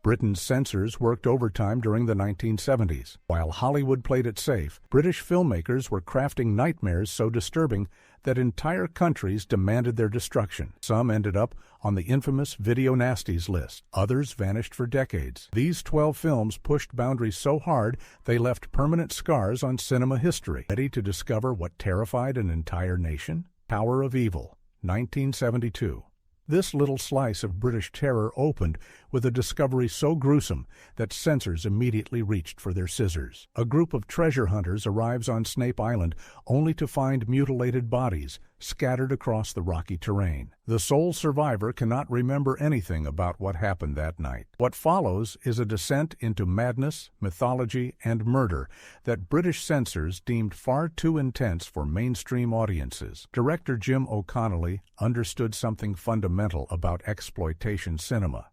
Britain's censors worked overtime during the 1970s. While Hollywood played it safe, British filmmakers were crafting nightmares so disturbing that entire countries demanded their destruction. Some ended up on the infamous video nasties list. Others vanished for decades. These 12 films pushed boundaries so hard they left permanent scars on cinema history. Ready to discover what terrified an entire nation? Power of Evil, 1972. This little slice of British terror opened with a discovery so gruesome that censors immediately reached for their scissors. A group of treasure hunters arrives on Snape Island only to find mutilated bodies scattered across the rocky terrain. The sole survivor cannot remember anything about what happened that night. What follows is a descent into madness, mythology, and murder that British censors deemed far too intense for mainstream audiences. Director Jim O'Connelly understood something fundamental about exploitation cinema.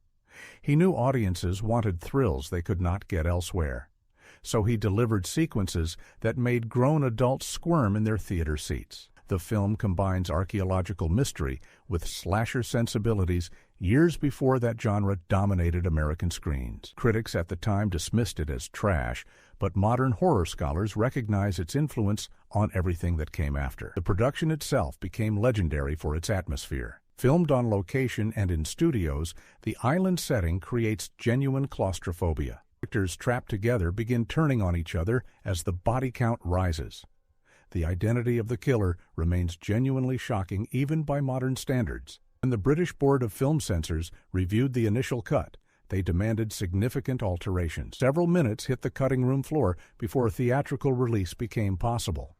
He knew audiences wanted thrills they could not get elsewhere. So he delivered sequences that made grown adults squirm in their theater seats. The film combines archaeological mystery with slasher sensibilities years before that genre dominated American screens. Critics at the time dismissed it as trash, but modern horror scholars recognize its influence on everything that came after. The production itself became legendary for its atmosphere. Filmed on location and in studios, the island setting creates genuine claustrophobia. Characters trapped together begin turning on each other as the body count rises. The identity of the killer remains genuinely shocking even by modern standards. When the British Board of Film Censors reviewed the initial cut, they demanded significant alterations. Several minutes hit the cutting room floor before a theatrical release became possible.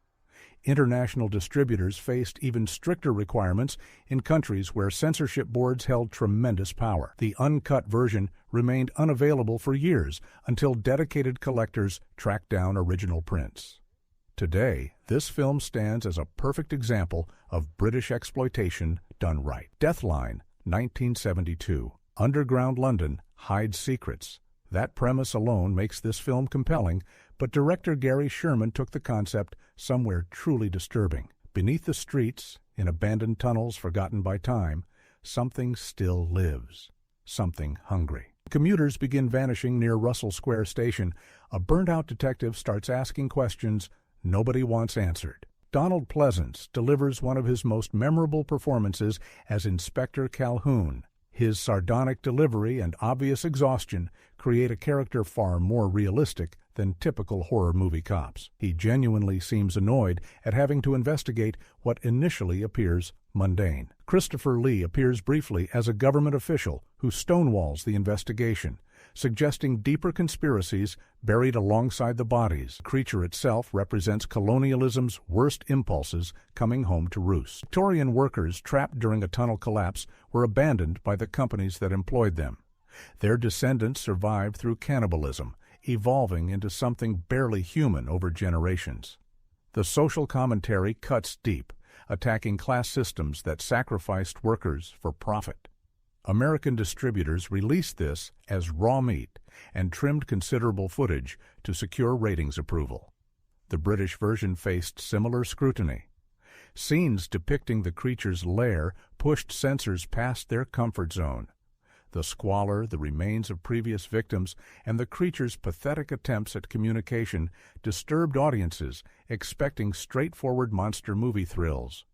International distributors faced even stricter requirements in countries where censorship boards held tremendous power. The uncut version remained unavailable for years until dedicated collectors tracked down original prints. Today, this film stands as a perfect example of British exploitation done right. Deathline, 1972. Underground London hides secrets. That premise alone makes this film compelling, but director Gary Sherman took the concept somewhere truly disturbing. Beneath the streets, in abandoned tunnels forgotten by time, something still lives. Something hungry. Commuters begin vanishing near Russell Square Station. A burnt-out detective starts asking questions nobody wants answered. Donald Pleasance delivers one of his most memorable performances as Inspector Calhoun. His sardonic delivery and obvious exhaustion create a character far more realistic than typical horror movie cops. He genuinely seems annoyed at having to investigate what initially appears mundane. Christopher Lee appears briefly as a government official who stonewalls the investigation, suggesting deeper conspiracies buried alongside the bodies. The creature itself represents colonialism's worst impulses coming home to roost. Victorian workers trapped during a tunnel collapse were abandoned by the companies that employed them. Their descendants survived through cannibalism, evolving into something barely human over generations. The social commentary cuts deep, attacking class systems that sacrificed workers for profit. American distributors released this as raw meat and trimmed considerable footage to secure ratings approval. The British version faced similar scrutiny. Scenes depicting the creature's lair pushed censors past their comfort zone. The squalor, the remains of previous victims, and the creature's pathetic attempts at communication disturbed audiences expecting straightforward monster movie thrills.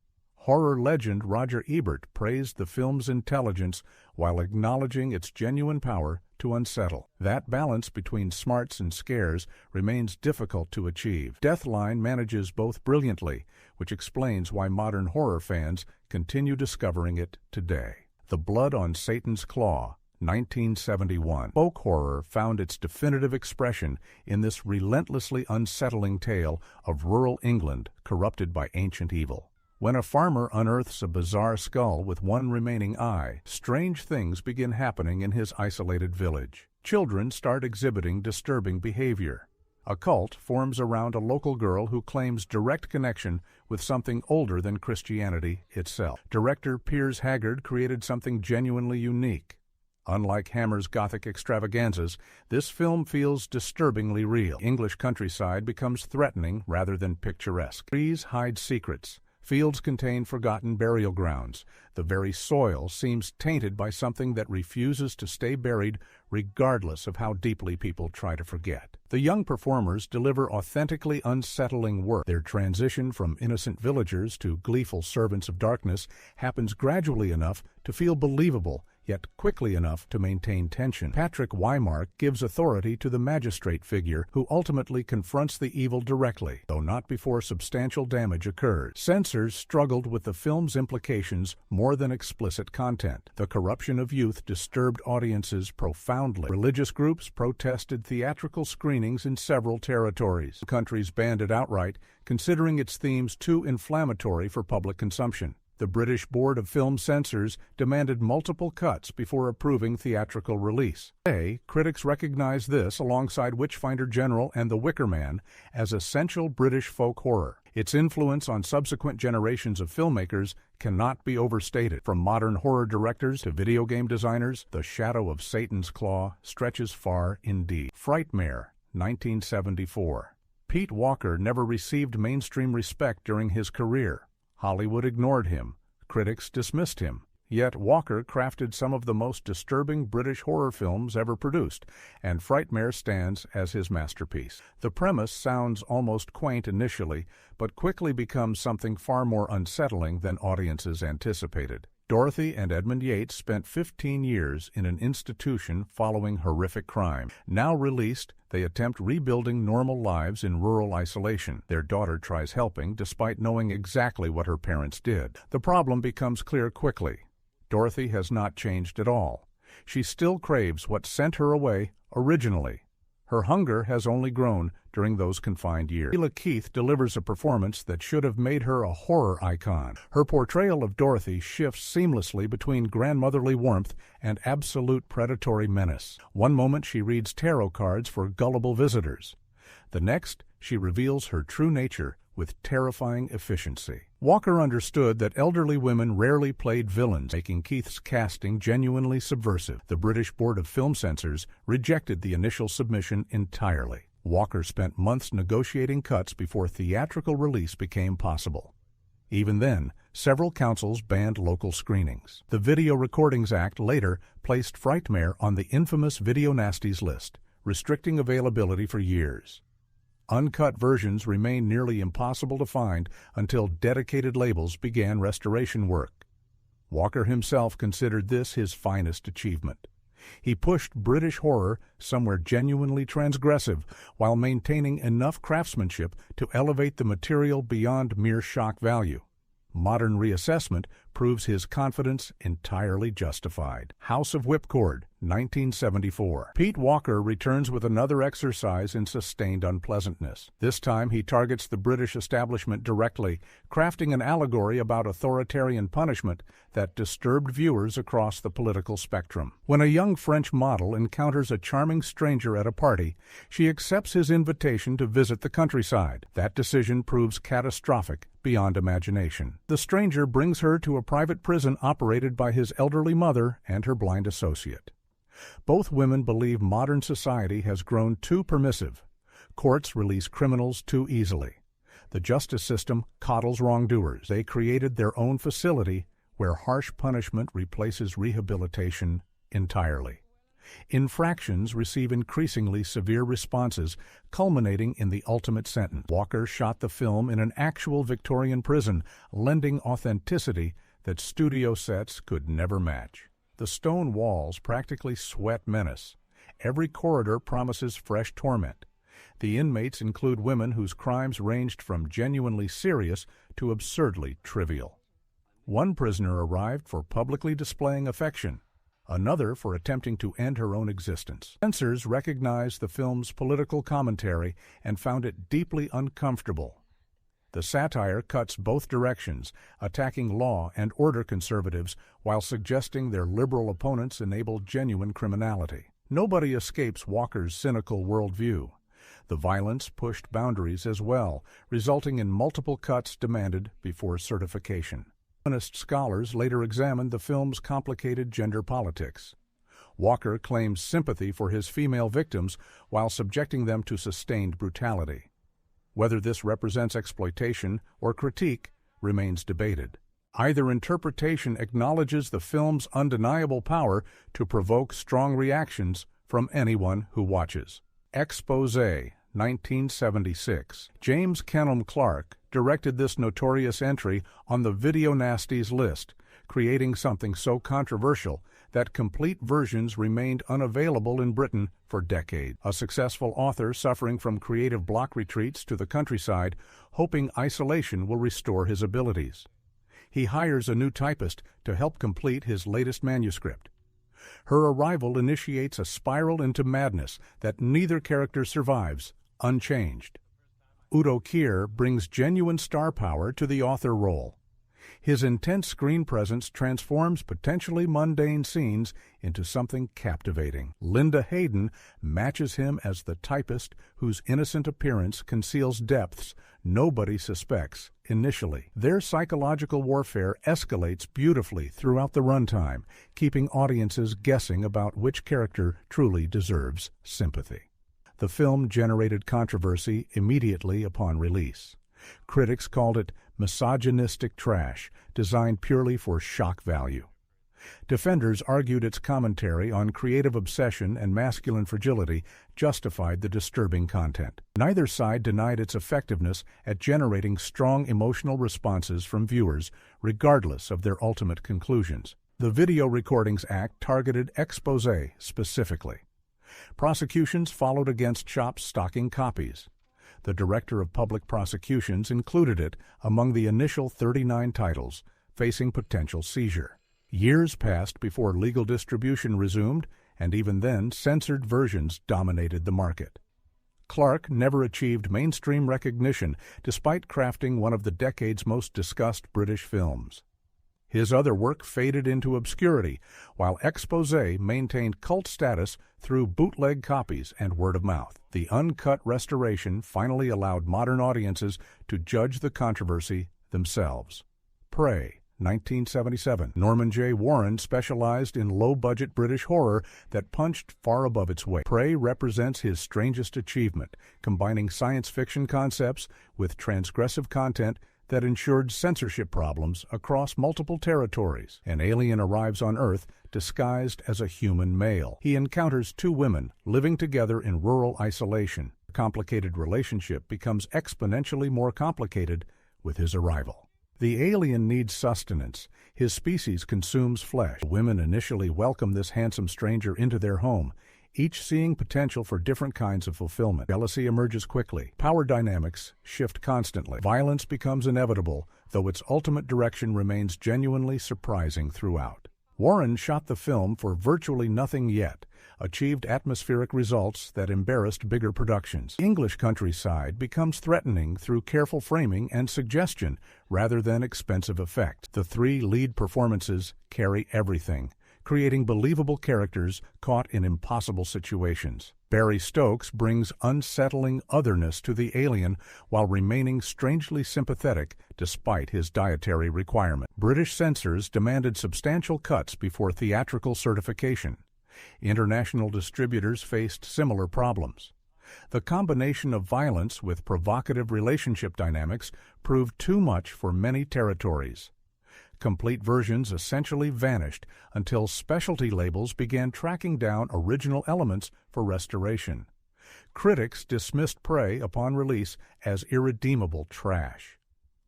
Horror legend Roger Ebert praised the film's intelligence while acknowledging its genuine power to unsettle. That balance between smarts and scares remains difficult to achieve. Deathline manages both brilliantly, which explains why modern horror fans continue discovering it today. The Blood on Satan's Claw, 1971. Folk horror found its definitive expression in this relentlessly unsettling tale of rural England corrupted by ancient evil. When a farmer unearths a bizarre skull with one remaining eye, strange things begin happening in his isolated village. Children start exhibiting disturbing behavior. A cult forms around a local girl who claims direct connection with something older than Christianity itself. Director Piers Haggard created something genuinely unique. Unlike Hammer's Gothic extravaganzas, this film feels disturbingly real. English countryside becomes threatening rather than picturesque. Trees hide secrets. Fields contain forgotten burial grounds. The very soil seems tainted by something that refuses to stay buried regardless of how deeply people try to forget. The young performers deliver authentically unsettling work. Their transition from innocent villagers to gleeful servants of darkness happens gradually enough to feel believable, yet quickly enough to maintain tension. Patrick Wymark gives authority to the magistrate figure who ultimately confronts the evil directly, though not before substantial damage occurs. Censors struggled with the film's implications more than explicit content. The corruption of youth disturbed audiences profoundly. Religious groups protested theatrical screenings in several territories. Countries banned it outright, considering its themes too inflammatory for public consumption. The British Board of Film Censors demanded multiple cuts before approving theatrical release. Today, critics recognize this, alongside Witchfinder General and The Wicker Man, as essential British folk horror. Its influence on subsequent generations of filmmakers cannot be overstated. From modern horror directors to video game designers, the shadow of Satan's claw stretches far indeed. Frightmare, 1974. Pete Walker never received mainstream respect during his career. Hollywood ignored him. Critics dismissed him. Yet Walker crafted some of the most disturbing British horror films ever produced, and Frightmare stands as his masterpiece. The premise sounds almost quaint initially, but quickly becomes something far more unsettling than audiences anticipated. Dorothy and Edmund Yates spent 15 years in an institution following horrific crime. Now released, they attempt rebuilding normal lives in rural isolation. Their daughter tries helping, despite knowing exactly what her parents did. The problem becomes clear quickly. Dorothy has not changed at all. She still craves what sent her away originally. Her hunger has only grown during those confined years. Sheila Keith delivers a performance that should have made her a horror icon. Her portrayal of Dorothy shifts seamlessly between grandmotherly warmth and absolute predatory menace. One moment she reads tarot cards for gullible visitors. The next, she reveals her true nature with terrifying efficiency. Walker understood that elderly women rarely played villains, making Keith's casting genuinely subversive. The British Board of Film Censors rejected the initial submission entirely. Walker spent months negotiating cuts before theatrical release became possible. Even then, several councils banned local screenings. The Video Recordings Act later placed Frightmare on the infamous Video Nasties list, restricting availability for years. Uncut versions remained nearly impossible to find until dedicated labels began restoration work. Walker himself considered this his finest achievement. He pushed British horror somewhere genuinely transgressive while maintaining enough craftsmanship to elevate the material beyond mere shock value. Modern reassessment proves his confidence entirely justified. House of Whipcord, 1974. Pete Walker returns with another exercise in sustained unpleasantness. This time he targets the British establishment directly, crafting an allegory about authoritarian punishment that disturbed viewers across the political spectrum. When a young French model encounters a charming stranger at a party, she accepts his invitation to visit the countryside. That decision proves catastrophic beyond imagination. The stranger brings her to a private prison operated by his elderly mother and her blind associate. Both women believe modern society has grown too permissive. Courts release criminals too easily. The justice system coddles wrongdoers. They created their own facility where harsh punishment replaces rehabilitation entirely. Infractions receive increasingly severe responses, culminating in the ultimate sentence. Walker shot the film in an actual Victorian prison, lending authenticity that studio sets could never match. The stone walls practically sweat menace. Every corridor promises fresh torment. The inmates include women whose crimes ranged from genuinely serious to absurdly trivial. One prisoner arrived for publicly displaying affection, another for attempting to end her own existence. Censors recognized the film's political commentary and found it deeply uncomfortable. The satire cuts both directions, attacking law and order conservatives while suggesting their liberal opponents enabled genuine criminality. Nobody escapes Walker's cynical worldview. The violence pushed boundaries as well, resulting in multiple cuts demanded before certification. Feminist scholars later examined the film's complicated gender politics. Walker claims sympathy for his female victims while subjecting them to sustained brutality. Whether this represents exploitation or critique remains debated. Either interpretation acknowledges the film's undeniable power to provoke strong reactions from anyone who watches. Expose, 1976. James Kenelm Clark directed this notorious entry on the Video Nasties list, creating something so controversial that complete versions remained unavailable in Britain for decades. A successful author suffering from creative block retreats to the countryside, hoping isolation will restore his abilities. He hires a new typist to help complete his latest manuscript. Her arrival initiates a spiral into madness that neither character survives, unchanged. Udo Kier brings genuine star power to the author role. His intense screen presence transforms potentially mundane scenes into something captivating. Linda Hayden matches him as the typist whose innocent appearance conceals depths nobody suspects initially. Their psychological warfare escalates beautifully throughout the runtime, keeping audiences guessing about which character truly deserves sympathy. The film generated controversy immediately upon release. Critics called it misogynistic trash, designed purely for shock value. Defenders argued its commentary on creative obsession and masculine fragility justified the disturbing content. Neither side denied its effectiveness at generating strong emotional responses from viewers, regardless of their ultimate conclusions. The Video Recordings Act targeted Expose specifically. Prosecutions followed against shops stocking copies. The Director of Public Prosecutions included it among the initial 39 titles, facing potential seizure. Years passed before legal distribution resumed, and even then, censored versions dominated the market. Clark never achieved mainstream recognition despite crafting one of the decade's most discussed British films. His other work faded into obscurity, while Expose maintained cult status through bootleg copies and word of mouth. The uncut restoration finally allowed modern audiences to judge the controversy themselves. Prey, 1977. Norman J. Warren specialized in low-budget British horror that punched far above its weight. Prey represents his strangest achievement, combining science fiction concepts with transgressive content that ensured censorship problems across multiple territories. An alien arrives on Earth disguised as a human male. He encounters two women living together in rural isolation. The complicated relationship becomes exponentially more complicated with his arrival. The alien needs sustenance. His species consumes flesh. The women initially welcome this handsome stranger into their home, each seeing potential for different kinds of fulfillment. Jealousy emerges quickly. Power dynamics shift constantly. Violence becomes inevitable, though its ultimate direction remains genuinely surprising throughout. Warren shot the film for virtually nothing yet, achieved atmospheric results that embarrassed bigger productions. The English countryside becomes threatening through careful framing and suggestion rather than expensive effect. The three lead performances carry everything, creating believable characters caught in impossible situations. Barry Stokes brings unsettling otherness to the alien while remaining strangely sympathetic despite his dietary requirement. British censors demanded substantial cuts before theatrical certification. International distributors faced similar problems. The combination of violence with provocative relationship dynamics proved too much for many territories. Complete versions essentially vanished until specialty labels began tracking down original elements for restoration. Critics dismissed Prey upon release as irredeemable trash.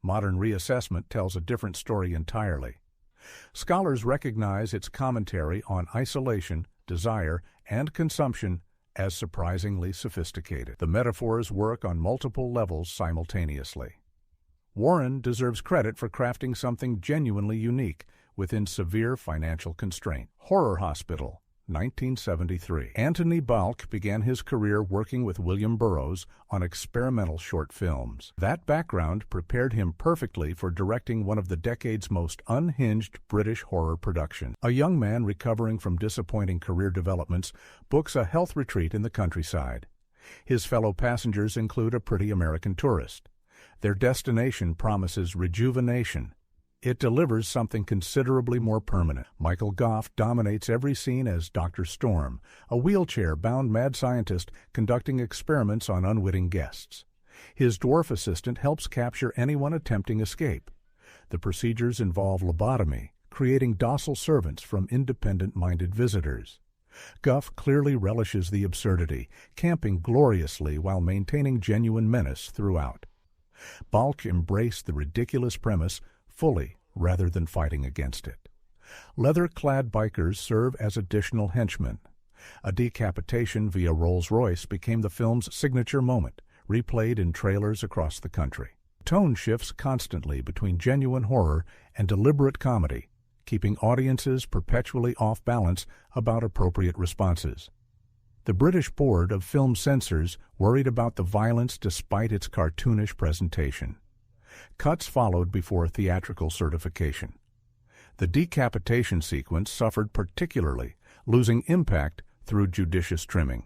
Modern reassessment tells a different story entirely. Scholars recognize its commentary on isolation, desire, and consumption as surprisingly sophisticated. The metaphors work on multiple levels simultaneously. Warren deserves credit for crafting something genuinely unique within severe financial constraint. Horror Hospital, 1973. Anthony Balk began his career working with William Burroughs on experimental short films. That background prepared him perfectly for directing one of the decade's most unhinged British horror productions. A young man recovering from disappointing career developments books a health retreat in the countryside. His fellow passengers include a pretty American tourist. Their destination promises rejuvenation. It delivers something considerably more permanent. Michael Goff dominates every scene as Dr. Storm, a wheelchair-bound mad scientist conducting experiments on unwitting guests. His dwarf assistant helps capture anyone attempting escape. The procedures involve lobotomy, creating docile servants from independent-minded visitors. Guff clearly relishes the absurdity, camping gloriously while maintaining genuine menace throughout. Balch embraced the ridiculous premise fully rather than fighting against it. Leather-clad bikers serve as additional henchmen. A decapitation via Rolls-Royce became the film's signature moment, replayed in trailers across the country. Tone shifts constantly between genuine horror and deliberate comedy, keeping audiences perpetually off balance about appropriate responses. The British Board of Film Censors worried about the violence despite its cartoonish presentation. Cuts followed before theatrical certification. The decapitation sequence suffered particularly, losing impact through judicious trimming.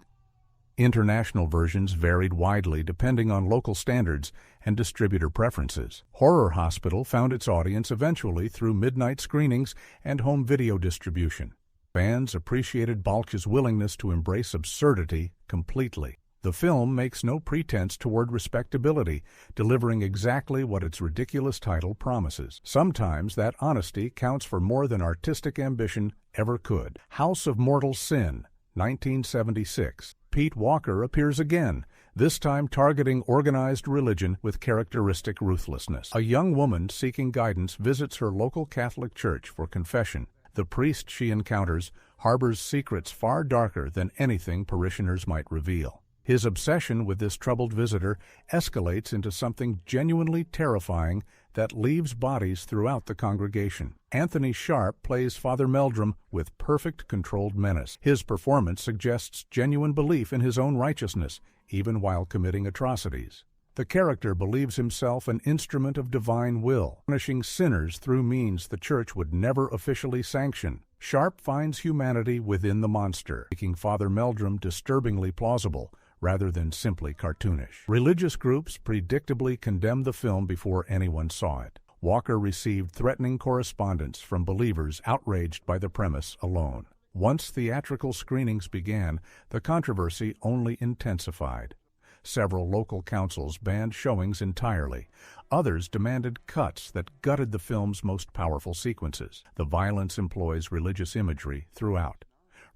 International versions varied widely depending on local standards and distributor preferences. Horror Hospital found its audience eventually through midnight screenings and home video distribution. Fans appreciated Balch's willingness to embrace absurdity completely. The film makes no pretense toward respectability, delivering exactly what its ridiculous title promises. Sometimes that honesty counts for more than artistic ambition ever could. House of Mortal Sin, 1976. Pete Walker appears again, this time targeting organized religion with characteristic ruthlessness. A young woman seeking guidance visits her local Catholic church for confession. The priest she encounters harbors secrets far darker than anything parishioners might reveal. His obsession with this troubled visitor escalates into something genuinely terrifying that leaves bodies throughout the congregation. Anthony Sharp plays Father Meldrum with perfect controlled menace. His performance suggests genuine belief in his own righteousness, even while committing atrocities. The character believes himself an instrument of divine will, punishing sinners through means the church would never officially sanction. Sharp finds humanity within the monster, making Father Meldrum disturbingly plausible, rather than simply cartoonish. Religious groups predictably condemned the film before anyone saw it. Walker received threatening correspondence from believers outraged by the premise alone. Once theatrical screenings began, the controversy only intensified. Several local councils banned showings entirely. Others demanded cuts that gutted the film's most powerful sequences. The violence employs religious imagery throughout.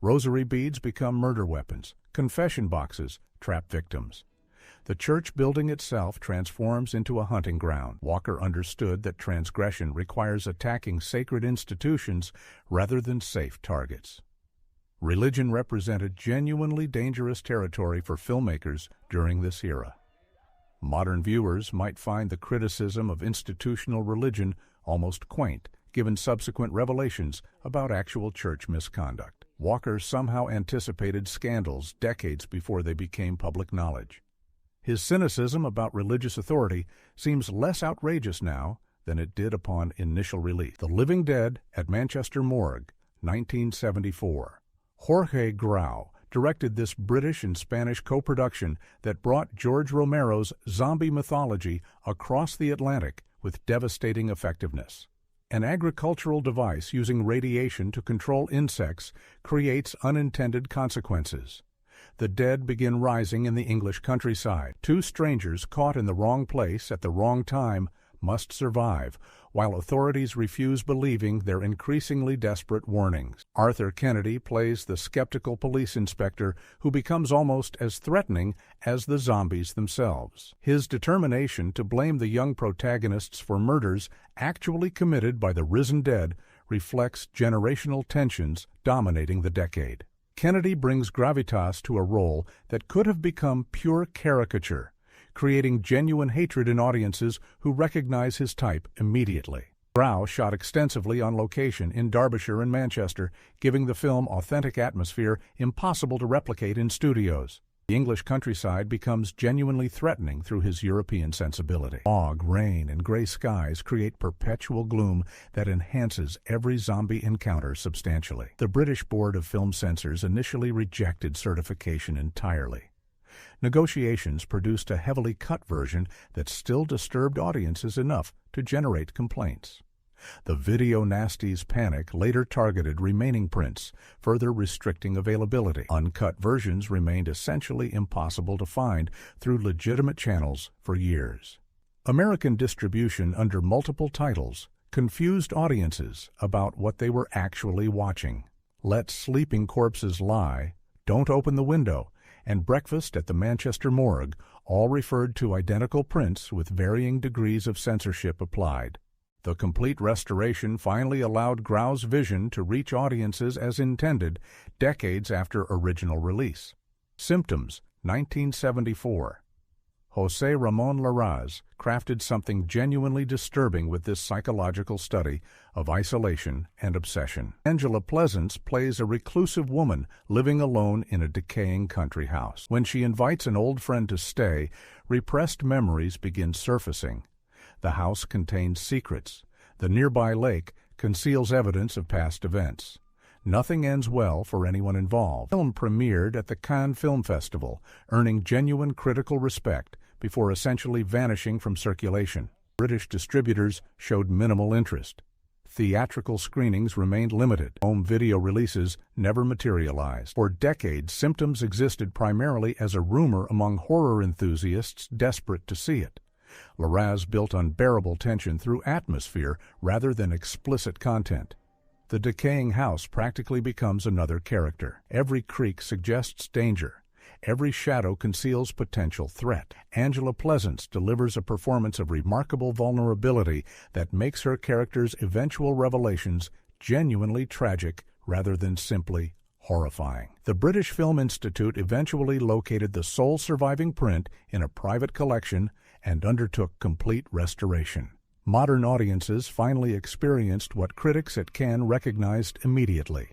Rosary beads become murder weapons. Confession boxes trap victims. The church building itself transforms into a hunting ground. Walker understood that transgression requires attacking sacred institutions rather than safe targets. Religion represented genuinely dangerous territory for filmmakers during this era. Modern viewers might find the criticism of institutional religion almost quaint, given subsequent revelations about actual church misconduct. Walker somehow anticipated scandals decades before they became public knowledge. His cynicism about religious authority seems less outrageous now than it did upon initial release. The Living Dead at Manchester Morgue, 1974. Jorge Grau directed this British and Spanish co-production that brought George Romero's zombie mythology across the Atlantic with devastating effectiveness. An agricultural device using radiation to control insects creates unintended consequences. The dead begin rising in the English countryside. Two strangers caught in the wrong place at the wrong time must survive, while authorities refuse believing their increasingly desperate warnings. Arthur Kennedy plays the skeptical police inspector who becomes almost as threatening as the zombies themselves. His determination to blame the young protagonists for murders actually committed by the risen dead reflects generational tensions dominating the decade. Kennedy brings gravitas to a role that could have become pure caricature, creating genuine hatred in audiences who recognize his type immediately. Grau shot extensively on location in Derbyshire and Manchester, giving the film authentic atmosphere impossible to replicate in studios. The English countryside becomes genuinely threatening through his European sensibility. Fog, rain, and gray skies create perpetual gloom that enhances every zombie encounter substantially. The British Board of Film Censors initially rejected certification entirely. Negotiations produced a heavily cut version that still disturbed audiences enough to generate complaints. The video nasties panic later targeted remaining prints, further restricting availability. Uncut versions remained essentially impossible to find through legitimate channels for years. American distribution under multiple titles confused audiences about what they were actually watching. Let Sleeping Corpses Lie, Don't Open the Window, and Breakfast at the Manchester Morgue all referred to identical prints with varying degrees of censorship applied. The complete restoration finally allowed Grau's vision to reach audiences as intended decades after original release. Symptoms, 1974. José Ramón Larraz crafted something genuinely disturbing with this psychological study of isolation and obsession. Angela Pleasance plays a reclusive woman living alone in a decaying country house. When she invites an old friend to stay, repressed memories begin surfacing. The house contains secrets. The nearby lake conceals evidence of past events. Nothing ends well for anyone involved. The film premiered at the Cannes Film Festival, earning genuine critical respect before essentially vanishing from circulation. British distributors showed minimal interest. Theatrical screenings remained limited. Home video releases never materialized. For decades, Symptoms existed primarily as a rumor among horror enthusiasts desperate to see it. Larraz built unbearable tension through atmosphere rather than explicit content. The decaying house practically becomes another character. Every creak suggests danger. Every shadow conceals potential threat. Angela Pleasance delivers a performance of remarkable vulnerability that makes her character's eventual revelations genuinely tragic rather than simply horrifying. The British Film Institute eventually located the sole surviving print in a private collection and undertook complete restoration. Modern audiences finally experienced what critics at Cannes recognized immediately.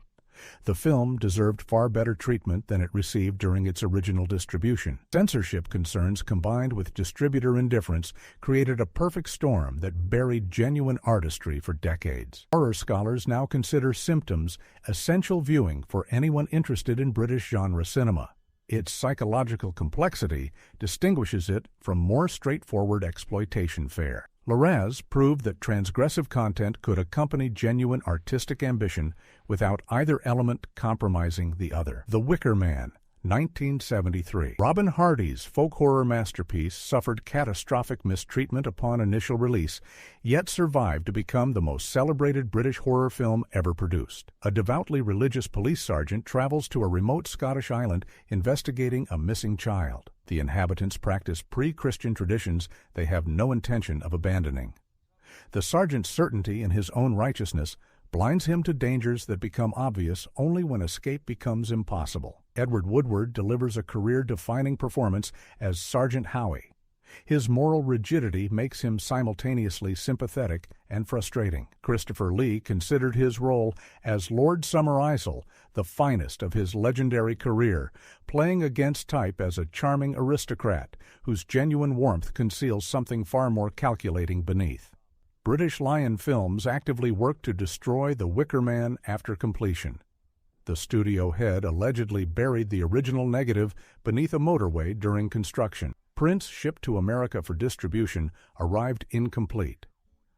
The film deserved far better treatment than it received during its original distribution. Censorship concerns combined with distributor indifference created a perfect storm that buried genuine artistry for decades. Horror scholars now consider Symptoms essential viewing for anyone interested in British genre cinema. Its psychological complexity distinguishes it from more straightforward exploitation fare. Larraz proved that transgressive content could accompany genuine artistic ambition without either element compromising the other. The Wicker Man, 1973. Robin Hardy's folk horror masterpiece suffered catastrophic mistreatment upon initial release, yet survived to become the most celebrated British horror film ever produced. A devoutly religious police sergeant travels to a remote Scottish island investigating a missing child. The inhabitants practice pre-Christian traditions they have no intention of abandoning. The sergeant's certainty in his own righteousness blinds him to dangers that become obvious only when escape becomes impossible. Edward Woodward delivers a career-defining performance as Sergeant Howie. His moral rigidity makes him simultaneously sympathetic and frustrating. Christopher Lee considered his role as Lord Summerisle the finest of his legendary career, playing against type as a charming aristocrat whose genuine warmth conceals something far more calculating beneath. British Lion Films actively worked to destroy The Wicker Man after completion. The studio head allegedly buried the original negative beneath a motorway during construction. Prints shipped to America for distribution arrived incomplete.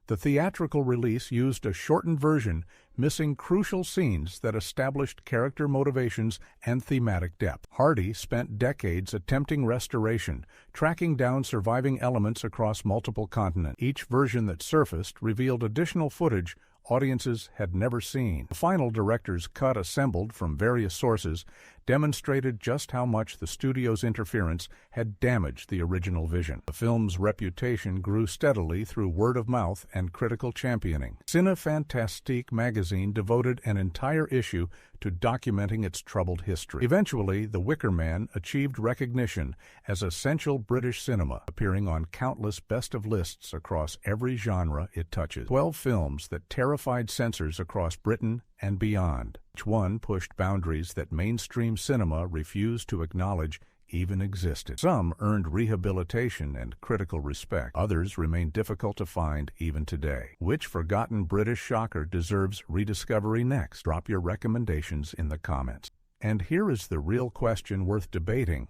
The theatrical release used a shortened version, missing crucial scenes that established character motivations and thematic depth. Hardy spent decades attempting restoration, tracking down surviving elements across multiple continents. Each version that surfaced revealed additional footage audiences had never seen. The final director's cut, assembled from various sources, demonstrated just how much the studio's interference had damaged the original vision. The film's reputation grew steadily through word of mouth and critical championing. Cine Fantastique magazine devoted an entire issue to documenting its troubled history. Eventually, The Wicker Man achieved recognition as essential British cinema, appearing on countless best-of lists across every genre it touches. 12 films that terrified censors across Britain and beyond. Each one pushed boundaries that mainstream cinema refused to acknowledge even existed. Some earned rehabilitation and critical respect. Others remain difficult to find even today. Which forgotten British shocker deserves rediscovery next? Drop your recommendations in the comments. And here is the real question worth debating.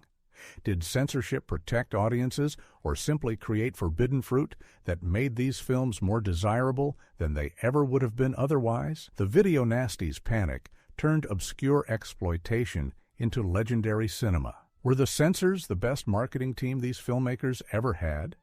Did censorship protect audiences or simply create forbidden fruit that made these films more desirable than they ever would have been otherwise? The video nasties' panic turned obscure exploitation into legendary cinema. Were the censors the best marketing team these filmmakers ever had?